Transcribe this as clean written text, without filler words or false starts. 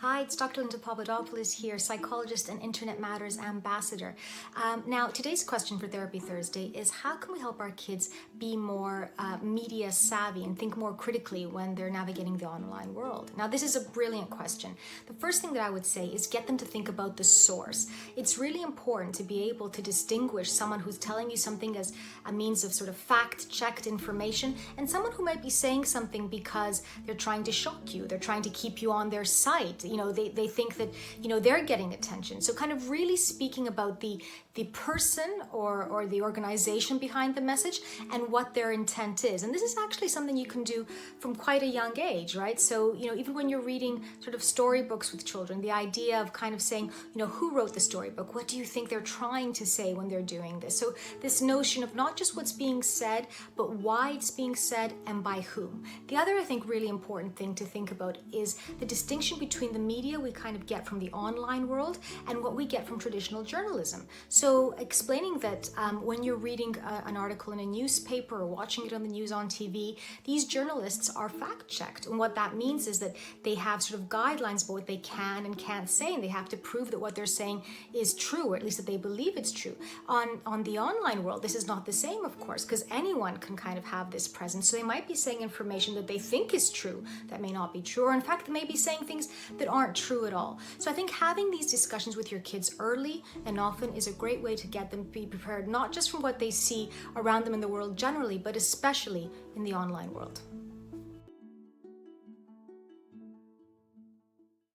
Hi, it's Dr. Linda Papadopoulos here, psychologist and Internet Matters ambassador. Now, today's question for Therapy Thursday is how can we help our kids be more media savvy and think more critically when they're navigating the online world? Now, this is a brilliant question. The first thing that I would say is get them to think about the source. It's really important to be able to distinguish someone who's telling you something as a means of sort of fact-checked information and someone who might be saying something because they're trying to shock you, they're trying to keep you on their site. They think that, they're getting attention. So kind of really speaking about the person or the organization behind the message and what their intent is. And this is actually something you can do from quite a young age, right? So, even when you're reading sort of storybooks with children, the idea of kind of saying, who wrote the storybook? What do you think they're trying to say when they're doing this? So this notion of not just what's being said, but why it's being said and by whom. The other, I think, really important thing to think about is the distinction between the media we kind of get from the online world and what we get from traditional journalism. So explaining that when you're reading an article in a newspaper or watching it on the news on TV, these journalists are fact-checked. And what that means is that they have sort of guidelines about what they can and can't say, and they have to prove that what they're saying is true, or at least that they believe it's true. On the online world, this is not the same, of course, because anyone can kind of have this presence. So they might be saying information that they think is true that may not be true, or in fact, they may be saying things that aren't true at all. So I think having these discussions with your kids early and often is a great way to get them to be prepared, not just from what they see around them in the world generally, but especially in the online world.